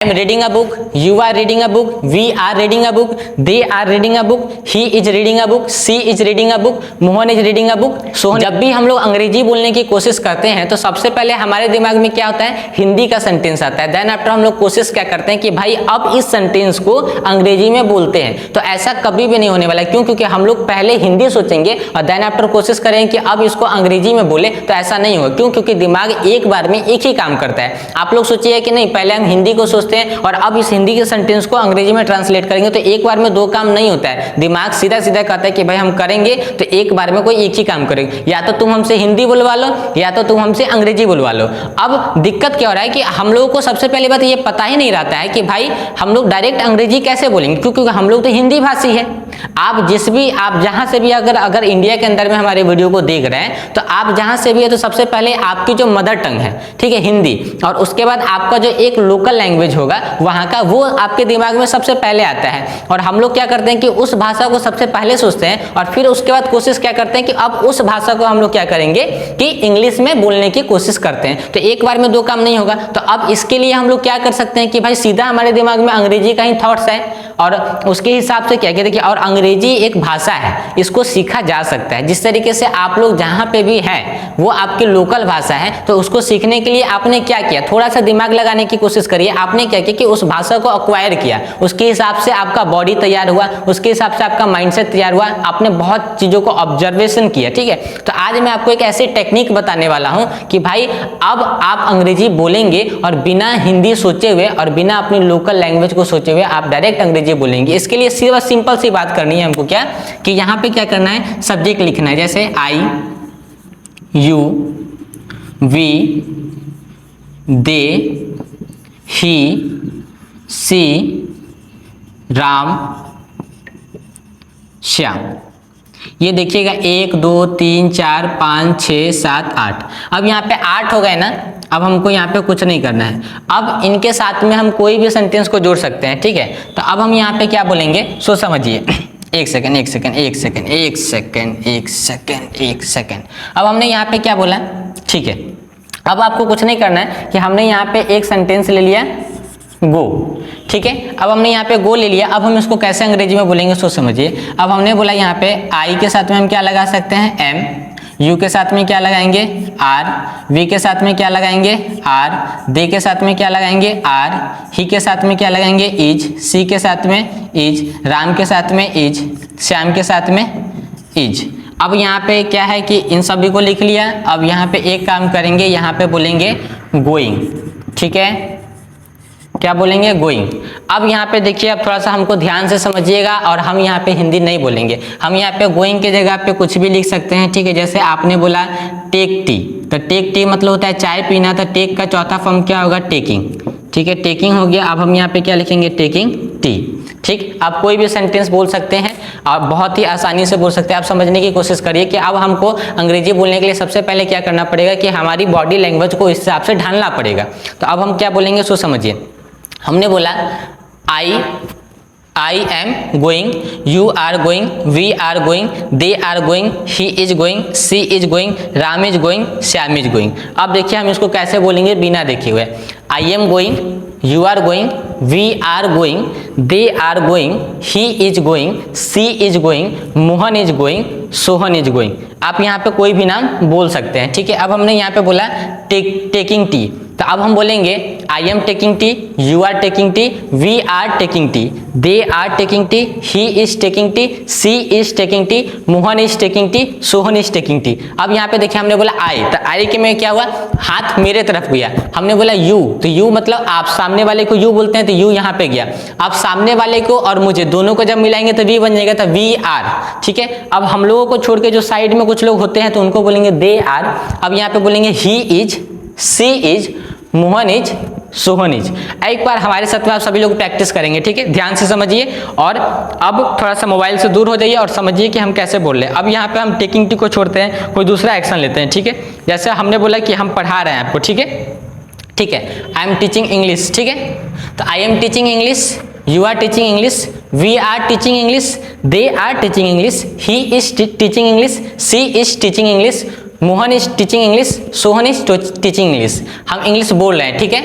I am reading a book, you are reading a book, we are reading a book, they are reading a book, he is reading a book, she is reading a book, Mohan is reading a book, Sohan. जब भी हम लोग अंग्रेजी बोलने की कोशिश करते हैं तो सबसे पहले हमारे दिमाग में क्या होता है, हिंदी का सेंटेंस आता है। देन आफ्टर हम लोग कोशिश क्या करते हैं कि भाई अब इस सेंटेंस को अंग्रेजी में बोलते हैं। तो ऐसा कभी भी नहीं होने वाला, क्यों? क्योंकि हम लोग पहले हिंदी सोचेंगे और देन आफ्टर कोशिश करेंगे कि अब इसको अंग्रेजी में बोले, तो ऐसा नहीं होगा। क्यों? क्योंकि दिमाग एक बार में एक ही काम करता है। आप लोग सोचिए कि नहीं, पहले हम हिंदी को सोचते हैं और अब इस हिंदी के सेंटेंस को अंग्रेजी में ट्रांसलेट करेंगे, तो एक बार में दो काम नहीं होता है। दिमाग सीधा सीधा कहता है कि भाई हम करेंगे तो एक बार में कोई एक ही काम करेंगे, या तो तुम हमसे हिंदी बुलवा लो या तो तुम हमसे अंग्रेजी बुलवा लो। अब दिक्कत क्या हो रहा है कि हम लोगों को सबसे पहली बात ये पता ही नहीं रहता है कि भाई हम लोग डायरेक्ट अंग्रेजी कैसे बोलेंगे, क्योंकि हम लोग तो हिंदी भाषी है। आप जहां से भी अगर इंडिया के अंदर में हमारे वीडियो को देख रहे हैं, तो आप जहां से भी है तो सबसे पहले आपकी जो मदर टंग है, ठीक है, हिंदी, और उसके बाद आपका जो एक लोकल लैंग्वेज होगा वहां का, वो आपके दिमाग में सबसे पहले आता है। और हम लोग क्या करते हैं कि उस भाषा को सबसे पहले सोचते हैं और फिर उसके बाद कोशिश क्या करते हैं कि अब उस भाषा को हम लोग क्या करेंगे कि इंग्लिश में बोलने की कोशिश करते हैं। तो एक बार में दो काम नहीं होगा। तो अब इसके लिए हम लोग क्या कर सकते हैं कि भाई सीधा हमारे दिमाग में अंग्रेजी का ही थॉट्स है और उसके हिसाब से क्या कहते हैं कि और अंग्रेजी एक भाषा है, इसको सीखा जा सकता है। जिस तरीके से आप लोग जहां पे भी हैं वो आपकी लोकल भाषा है, तो उसको सीखने के लिए आपने क्या किया, थोड़ा सा दिमाग लगाने की कोशिश करिए। आपने क्या किया कि उस भाषा को अक्वायर किया, उसके हिसाब से आपका बॉडी तैयार हुआ, उसके हिसाब से आपका माइंडसेट तैयार हुआ, आपने बहुत चीजों को ऑब्जर्वेशन किया, ठीक है। तो आज मैं आपको एक ऐसी टेक्निक बताने वाला हूं कि भाई अब आप अंग्रेजी बोलेंगे और बिना हिंदी सोचे हुए और बिना अपनी लोकल लैंग्वेज को सोचे हुए आप डायरेक्ट अंग्रेजी बोलेंगे। इसके लिए सिर्फ सिंपल सी बात करनी है हमको, क्या कि यहाँ पे क्या करना है, सब्जेक्ट लिखना है। जैसे आई, यू, वी, दे, ही, सी, राम, श्याम। ये देखिएगा 1 2 3 4 5 6 7 8। अब यहाँ पे 8 हो गए ना। अब हमको यहाँ पे कुछ नहीं करना है। अब इनके साथ में हम कोई भी सेंटेंस को जोड़ सकते हैं, ठीक है। तो अब हम यहाँ पे क्या बोलेंगे, सो समझिए। एक सेकंड। अब हमने यहाँ पे क्या बोला, ठीक है। अब आपको कुछ नहीं करना है कि हमने यहाँ पे एक सेंटेंस ले लिया, गो, ठीक है। अब हमने यहाँ पे गो ले लिया। अब हम इसको कैसे अंग्रेजी में बोलेंगे सो समझिए। अब हमने बोला यहाँ पे आई के साथ में हम क्या लगा सकते हैं, एम, यू के साथ में क्या लगाएंगे, आर, वी के साथ में क्या लगाएंगे, आर, दे के साथ में क्या लगाएंगे, आर, ही के साथ में क्या लगाएंगे, इज, सी के साथ में इज, राम के साथ में इज, श्याम के साथ में इज। अब यहाँ पे क्या है कि इन सभी को लिख लिया। अब यहाँ पे एक काम करेंगे, यहाँ पे बोलेंगे गोइंग, ठीक है। क्या बोलेंगे, गोइंग। अब यहाँ पे देखिए, अब थोड़ा सा हमको ध्यान से समझिएगा और हम यहाँ पे हिंदी नहीं बोलेंगे। हम यहाँ पे गोइंग के जगह पे कुछ भी लिख सकते हैं, ठीक है। जैसे आपने बोला टेक टी, तो टेक टी मतलब होता है चाय पीना, तो टेक का चौथा फॉर्म क्या होगा, टेकिंग, ठीक है। टेकिंग हो गया। अब हम यहाँ पे क्या लिखेंगे, टेकिंग टी, ठीक। आप कोई भी सेंटेंस बोल सकते हैं और बहुत ही आसानी से बोल सकते हैं। आप समझने की कोशिश करिए कि अब हमको अंग्रेजी बोलने के लिए सबसे पहले क्या करना पड़ेगा कि हमारी बॉडी लैंग्वेज को इस हिसाब से ढालना पड़ेगा। तो अब हम क्या बोलेंगे सो समझिए। हमने बोला I am going, you are going, we are going, they are going, he is going, she is going, Ram is going, Shyam is going. अब देखिए हम इसको कैसे बोलेंगे बिना देखे हुए। I am going, you are going, we are going, they are going, he is going, she is going, Mohan is going, Sohan is going. आप यहाँ पे कोई भी नाम बोल सकते हैं, ठीक है। अब हमने यहाँ पे बोला टेकिंग टी, तो अब हम बोलेंगे I am taking tea, you are taking tea, we are taking tea, they are taking tea, he is taking tea, she is taking tea, Mohan is taking tea, Sohan is taking tea. अब यहाँ पे देखिए हमने बोला आई, तो आई के में क्या हुआ, हाथ मेरे तरफ गया। हमने बोला यू, तो यू मतलब आप सामने वाले को यू बोलते हैं, तो यू यहाँ पे गया। आप सामने वाले को और मुझे दोनों को जब मिलाएंगे तो वी बन जाएगा, तो वी आर, ठीक है। अब हम लोगों को छोड़ के जो साइड में कुछ लोग होते हैं तो उनको बोलेंगे दे आर। अब यहाँ पे बोलेंगे he is, she is, Mohan is, Sohan is. एक बार हमारे साथ में आप सभी लोग प्रैक्टिस करेंगे, ठीक है। ध्यान से समझिए और अब थोड़ा सा मोबाइल से दूर हो जाइए और समझिए कि हम कैसे बोल रहे हैं। अब यहाँ पे हम टेकिंग टी को छोड़ते हैं, कोई दूसरा एक्शन लेते हैं, ठीक है। जैसे हमने बोला कि हम पढ़ा रहे हैं आपको, ठीक है, ठीक है। आई एम टीचिंग इंग्लिश, ठीक है। तो I am teaching English, you are teaching English, we are teaching English, they are teaching English, he is teaching English, she is teaching English, Mohan is teaching English, Sohan is teaching English. हम English बोल रहे हैं, ठीक है।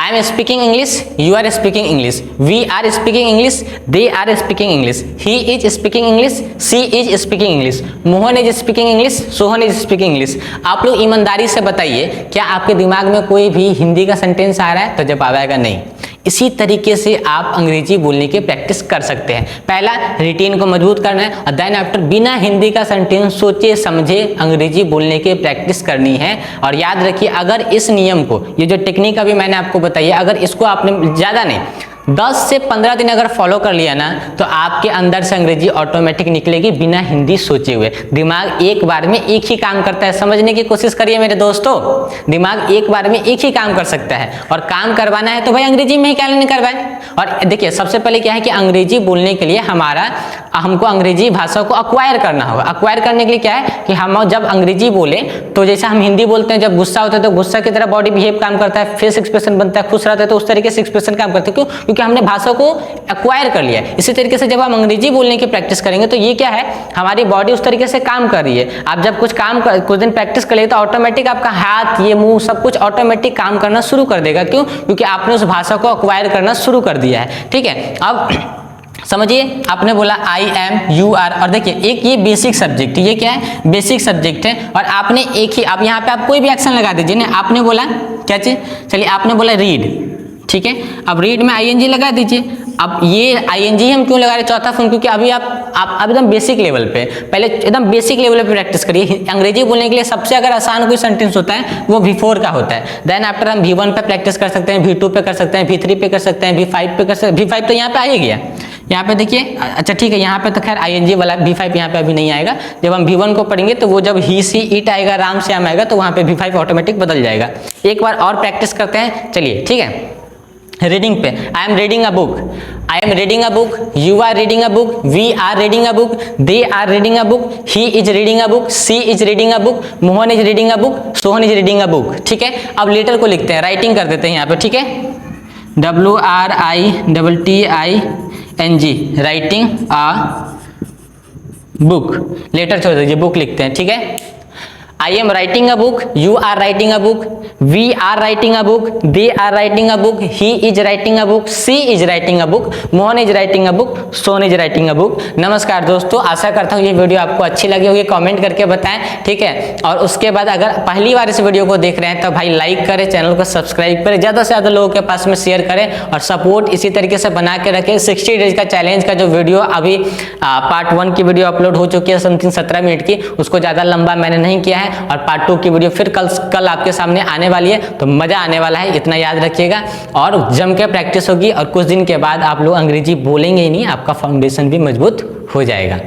I am speaking English, you are speaking English, we are speaking English, they are speaking English, he is speaking English, she is speaking English, Mohan is speaking English, Sohan is speaking English. आप लोग ईमानदारी से बताइए, क्या आपके दिमाग में कोई भी हिंदी का सेंटेंस आ रहा है? तो जवाब आएगा नहीं। इसी तरीके से आप अंग्रेजी बोलने की प्रैक्टिस कर सकते हैं। पहला, रिटेन को मजबूत करना है और देन आफ्टर बिना हिंदी का सेंटेंस सोचे समझे अंग्रेजी बोलने की प्रैक्टिस करनी है। और याद रखिए, अगर इस नियम को, ये जो टेक्निक अभी मैंने आपको बताई है, अगर इसको आपने ज़्यादा नहीं 10 से 15 दिन अगर फॉलो कर लिया ना, तो आपके अंदर से अंग्रेजी ऑटोमेटिक निकलेगी बिना हिंदी सोचे हुए। दिमाग एक बार में एक ही काम करता है, समझने की कोशिश करिए मेरे दोस्तों। दिमाग एक बार में एक ही काम कर सकता है और काम करवाना है तो भाई अंग्रेजी में ही क्या नहीं करवाएं। और देखिए, सबसे पहले क्या है कि अंग्रेजी बोलने के लिए हमको अंग्रेजी भाषा को अक्वायर करना होगा। अक्वायर करने के लिए क्या है कि हम जब अंग्रेजी बोले तो जैसे हम हिंदी बोलते हैं, जब गुस्सा होता है तो गुस्सा की तरह बॉडी बिहेव काम करता है, फेस एक्सप्रेशन बनता है, खुश रहता है तो उस तरीके से एक्सप्रेशन काम करते हैं। क्यों? क्योंकि हमने भाषा को एक्वायर कर लिया है। इसी तरीके से जब हम अंग्रेजी बोलने की प्रैक्टिस करेंगे तो ये क्या है, हमारी बॉडी उस तरीके से काम कर रही है। आप जब कुछ दिन प्रैक्टिस करेंगे तो ऑटोमेटिक आपका हाथ, ये मुंह, सब कुछ ऑटोमेटिक काम करना शुरू कर देगा। क्यों? क्योंकि आपने उस भाषा को एक्वायर करना शुरू कर दिया है। ठीक है, अब समझिए, आपने बोला आई एम, यू आर, और देखिए एक ये बेसिक सब्जेक्ट, ये क्या है, बेसिक सब्जेक्ट है। और आपने एक ही, आप यहाँ पे आप कोई भी एक्शन लगा दीजिए ना। आपने बोला क्या चीज, चलिए आपने बोला रीड, ठीक है, अब रीड में आईएनजी लगा दीजिए। अब ये आईएनजी हम क्यों लगा रहे हैं चौथा फॉर्म, क्योंकि अभी आप एकदम बेसिक लेवल पे, पहले एकदम बेसिक लेवल पे प्रैक्टिस करिए। अंग्रेजी बोलने के लिए सबसे अगर आसान कोई सेंटेंस होता है वो V4 का होता है। देन आफ्टर हम V1 पे प्रैक्टिस कर सकते हैं, V2 पे कर सकते हैं, V3 पे कर सकते हैं, V5 पे कर सकते हैं। V5 तो यहाँ पे आ ही गया, यहाँ पे देखिए, अच्छा ठीक है, यहाँ पे तो खैर आईएनजी वाला, V5 यहाँ पे अभी नहीं आएगा। जब हम V1 को पढ़ेंगे तो वो जब ही, सी, इट आएगा, राम, श्याम आएगा, तो वहाँ पे V5 ऑटोमेटिक बदल जाएगा। एक बार और प्रैक्टिस करते हैं, चलिए ठीक है। रीडिंग पे, I am reading a book, I am reading a book, you are reading a book, we are reading a book, they are reading a book, he is reading a book, she is reading a book, Mohan is reading a book, Sohan is reading a book. ठीक है, अब letter को लिखते हैं, writing कर देते हैं यहाँ पे। ठीक है, WRITTING, writing a book, letter छोड़ दीजिए, बुक लिखते हैं। ठीक है, I am writing a book, you are writing a book, we are writing a book, they are writing a book, he is writing a book, she is writing a book, Mohan is writing a book, Sohan is writing a book. नमस्कार दोस्तों, आशा करता हूँ ये video आपको अच्छी लगी होगी, comment करके बताएं। ठीक है, और उसके बाद अगर पहली बार इस वीडियो को देख रहे हैं तो भाई लाइक करें, चैनल को सब्सक्राइब करें, ज़्यादा से ज़्यादा लोगों के पास में शेयर करें और सपोर्ट इसी तरीके से बना के रखें। 60 डेज का चैलेंज का जो वीडियो अभी पार्ट 1 की वीडियो अपलोड हो चुकी है समथिंग 17 मिनट की, उसको ज़्यादा लंबा मैंने नहीं किया है। और पार्ट 2 की वीडियो फिर कल आपके सामने आने वाली है, तो मजा आने वाला है, इतना याद रखिएगा। और जम के प्रैक्टिस होगी और कुछ दिन के बाद आप लोग अंग्रेजी बोलेंगे ही नहीं, आपका फाउंडेशन भी मजबूत हो जाएगा।